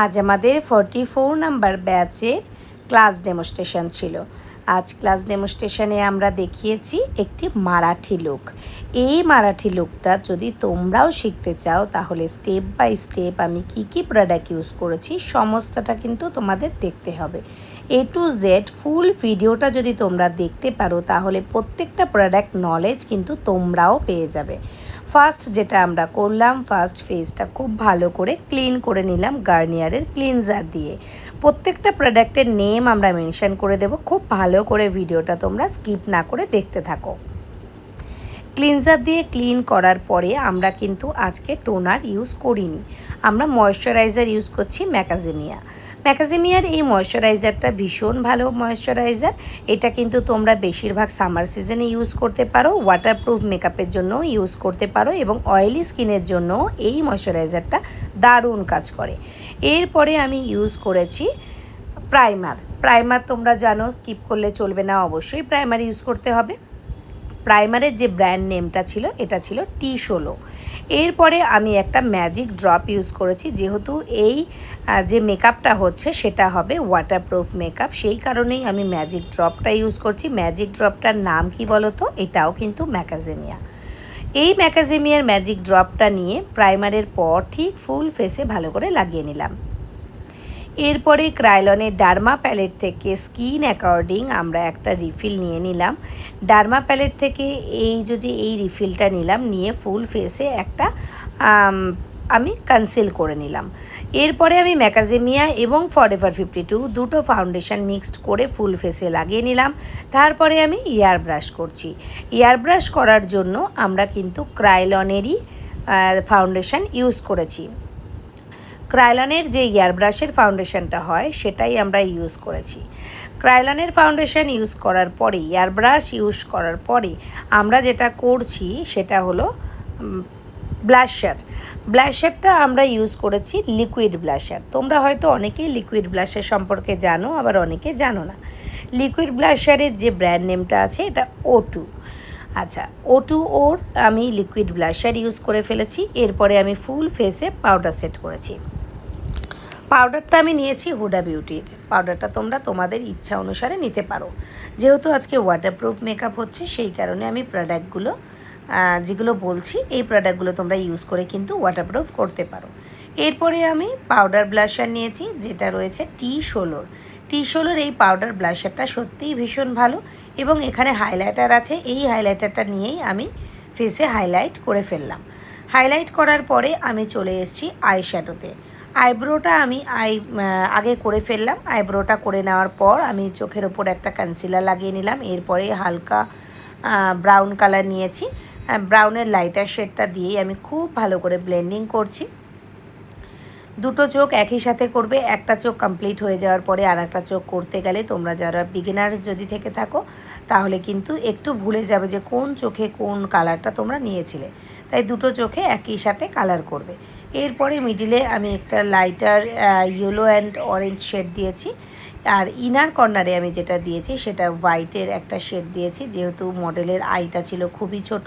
আজ আমাদের 44 নাম্বার ব্যাচের ক্লাস ডেমনস্ট্রেশন ছিল। আজ ক্লাস ডেমনস্ট্রেশনে আমরা দেখিয়েছি একটি মারাঠি লুক। এই মারাঠি লুকটা যদি তোমরাও শিখতে চাও তাহলে স্টেপ বাই স্টেপ আমি কি প্রোডাক্ট ইউজ করেছি সমস্তটা কিন্তু তোমাদের দেখতে হবে। A to Z ফুল ভিডিওটা যদি তোমরা দেখতে পারো তাহলে প্রত্যেকটা প্রোডাক্ট নলেজ কিন্তু তোমরাও পেয়ে যাবে। ফার্স্ট যেটা আমরা করলাম, ফার্স্ট ফেসটা খুব ভালো করে ক্লিন করে নিলাম গার্নিয়ারের ক্লিনজার দিয়ে। প্রত্যেকটা প্রোডাক্টের নেম আমরা মেনশন করে দেব, খুব ভালো করে ভিডিওটা তোমরা স্কিপ না করে দেখতে থাকো। ক্লিনজার দিয়ে ক্লিন করার পরে আমরা কিন্তু আজকে টোনার ইউজ করিনি, আমরা ময়শ্চারাইজার ইউজ করছি ম্যাকাজিমিয়ার এই ময়শ্চারাইজারটা ভীষণ ভালো ময়শ্চারাইজার। এটা কিন্তু তোমরা বেশিরভাগ সামার সিজনে ইউজ করতে পারো, ওয়াটারপ্রুফ মেকআপের জন্য ইউজ করতে পারো এবং অয়েলি স্কিনের জন্য এই ময়শ্চারাইজারটা দারুণ কাজ করে। এরপরে আমি ইউজ করেছি প্রাইমার তোমরা জানো, স্কিপ করলে চলবে না, অবশ্যই প্রাইমার ইউজ করতে হবে। প্রাইমারের যে ব্র্যান্ড নেমটা ছিল এটা ছিল T16। এরপরে আমি একটা ম্যাজিক ড্রপ ইউজ করেছি, যেহেতু এই যে মেকআপটা হচ্ছে সেটা হবে ওয়াটারপ্রুফ মেকআপ, সেই কারণেই আমি ম্যাজিক ড্রপটা ইউজ করছি। ম্যাজিক ড্রপটার নাম কি বলো তো? এটাও কিন্তু ম্যাকাজিমিয়া। এই ম্যাকাজিমিয়ার ম্যাজিক ড্রপটা নিয়ে প্রাইমারের পর ঠিক ফুল ফেসে ভালো করে লাগিয়ে নিলাম। এরপরে ক্রাইলনের ডার্মা প্যালেট থেকে স্কিন অ্যাকর্ডিং আমরা একটা রিফিল নিয়ে নিলাম। ডার্মা প্যালেট থেকে এই রিফিলটা নিলাম, নিয়ে ফুল ফেসে একটা আমি কনসিল করে নিলাম। এরপরে আমি ম্যাকাজিমিয়া এবং ফরএভার 52 দুটো ফাউন্ডেশন মিক্সড করে ফুল ফেসে লাগিয়ে নিলাম। তারপরে আমি ইয়ার ব্রাশ করছি। ইয়ার ব্রাশ করার জন্য আমরা কিন্তু ক্রাইলনেরই ফাউন্ডেশন ইউজ করেছি। ক্রাইলনের যে ইয়ার ব্রাশের ফাউন্ডেশনটা হয় সেটাই আমরা ইউজ করেছি। ক্রাইলনের ফাউন্ডেশন ইউজ করার পরে, ইয়ার ব্রাশ ইউজ করার পরে আমরা যেটা করছি সেটা হলো ব্লাশারটা আমরা ইউজ করেছি লিকুইড ব্লাশার। তোমরা হয়তো অনেকেই লিকুইড ব্লাশার সম্পর্কে জানো, আবার অনেকে জানো না। লিকুইড ব্লাশারের যে ব্র্যান্ড নেমটা আছে এটা O2। আচ্ছা, O2 ওর আমি লিকুইড ব্লাশার ইউজ করে ফেলেছি। এরপরে আমি ফুল ফেসে পাউডার সেট করেছি। পাউডারটা আমি নিয়েছি হুডা বিউটির। পাউডারটা তোমরা তোমাদের ইচ্ছা অনুসারে নিতে পারো। যেহেতু আজকে ওয়াটারপ্রুফ মেকআপ হচ্ছে সেই কারণে আমি প্রোডাক্টগুলো যেগুলো বলছি এই প্রোডাক্টগুলো তোমরা ইউজ করে কিন্তু ওয়াটারপ্রুফ করতে পারো। এরপরে আমি পাউডার ব্লাশার নিয়েছি যেটা রয়েছে T16 এই পাউডার ব্লাশারটা সত্যিই ভীষণ ভালো এবং এখানে হাইলাইটার আছে। এই হাইলাইটারটা নিয়েই আমি ফেসে হাইলাইট করে ফেললাম। হাইলাইট করার পরে আমি চলে এসেছি আইশ্যাডোতে। আইব্রোটা আমি আগে করে ফেললাম। আইব্রোটা করে নেওয়ার পর আমি চোখের ওপর একটা কনসিলার লাগিয়ে নিলাম। এরপরে হালকা ব্রাউন কালার নিয়েছি, ব্রাউনের লাইটার শেডটা দিয়েই আমি খুব ভালো করে ব্লেন্ডিং করছি। দুটো চোখ একই সাথে করবে, একটা চোখ কমপ্লিট হয়ে যাওয়ার পরে আর একটা চোখ করতে গেলে তোমরা যারা বিগিনার্স যদি থেকে থাকো তাহলে কিন্তু একটু ভুলে যাবে যে কোন চোখে কোন কালারটা তোমরা নিয়েছিলে, তাই দুটো চোখে একই সাথে কালার করবে। এরপরে মিডিলে আমি একটা lighter yellow and orange shade দিয়েছি, আর ইনার কর্নারে আমি যেটা দিয়েছি সেটা হোয়াইটের একটা শেড দিয়েছি। যেহেতু মডেলের আইটা ছিল খুবই ছোট,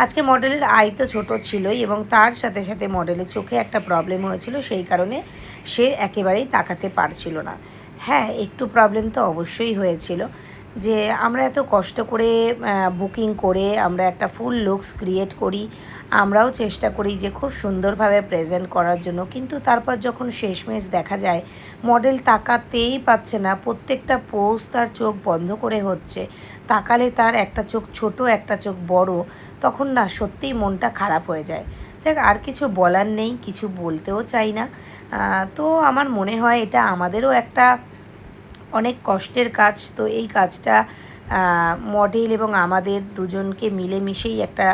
আজকে মডেলের আই তো ছোটো ছিলই এবং তার সাথে সাথে মডেলের চোখে একটা প্রবলেম হয়েছিল, সেই কারণে সে একেবারেই তাকাতে পারছিল না। হ্যাঁ, একটু প্রবলেম তো অবশ্যই হয়েছিল, যে আমরা এত কষ্ট করে বুকিং করে আমরা একটা ফুল লুকস ক্রিয়েট করি, আমরাও চেষ্টা করি যে খুব সুন্দরভাবে প্রেজেন্ট করার জন্য, কিন্তু তারপর যখন শেষমেশ দেখা যায় মডেল তাকাতেই পাচ্ছে না, প্রত্যেকটা পোজ তার চোখ বন্ধ করে হচ্ছে, তাকালে তার একটা চোখ ছোট একটা চোখ বড়, তখন না সত্যিই মনটা খারাপ হয়ে যায়। দেখ, আর কিছু বলার নেই, কিছু বলতেও চাই না। তো আমার মনে হয় এটা আমাদেরও একটা অনেক কষ্টের কাজ। তো এই কাজটা মডেল এবং আমাদের দুজনকে মিলেমিশেই একটা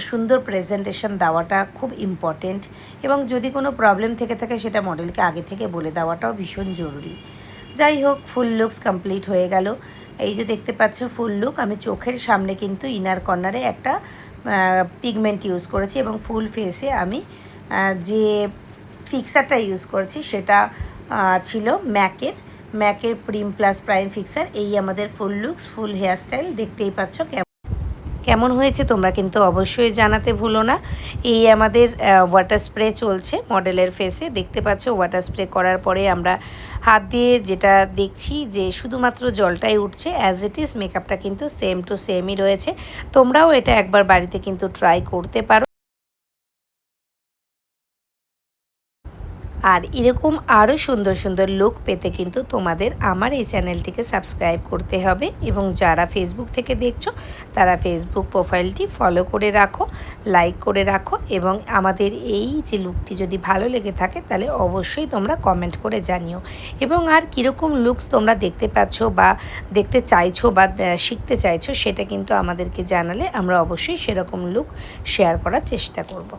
সুন্দর প্রেজেন্টেশন দেওয়াটা খুব ইম্পর্টেন্ট, এবং যদি কোনো প্রবলেম থেকে থাকে সেটা মডেলকে আগে থেকে বলে দেওয়াটাও ভীষণ জরুরি। যাই হোক, ফুল লুকস কমপ্লিট হয়ে গেল। এই যে দেখতে পাচ্ছ ফুল লুক, আমি চোখের সামনে কিন্তু ইনার কর্নারে একটা পিগমেন্ট ইউজ করেছি এবং ফুল ফেসে আমি যে ফিক্সারটা ইউজ করেছি সেটা ছিল ম্যাকের প্রিম প্লাস প্রাইম ফিক্সার। এই আমাদের ফুল লুকস, ফুল হেয়ারস্টাইল দেখতেই পাচ্ছ কেমন। কেমন হয়েছে তোমরা কিন্তু অবশ্যই জানাতে ভুলো না। এই আমাদের ওয়াটার স্প্রে চলছে মডেলের ফেসে, দেখতে পাচ্ছ ওয়াটার স্প্রে করার পরে আমরা হাত দিয়ে যেটা দেখছি যে শুধুমাত্র জলটাই উঠছে, অ্যাজ ইট ইজ মেকআপটা কিন্তু সেম টু সেমই রয়েছে। তোমরাও এটা একবার বাড়িতে কিন্তু ট্রাই করতে পারো। আর এরকম আরও সুন্দর সুন্দর লুক পেতে কিন্তু তোমাদের আমার এই চ্যানেলটিকে সাবস্ক্রাইব করতে হবে, এবং যারা ফেসবুক থেকে দেখছো তারা ফেসবুক প্রোফাইলটি ফলো করে রাখো, লাইক করে রাখো, এবং আমাদের এই যে লুকটি যদি ভালো লেগে থাকে তাহলে অবশ্যই তোমরা কমেন্ট করে জানিও। এবং আর কীরকম লুকস তোমরা দেখতে পাচ্ছ বা দেখতে চাইছো বা শিখতে চাইছো সেটা কিন্তু আমাদেরকে জানালে আমরা অবশ্যই সেরকম লুক শেয়ার করার চেষ্টা করব।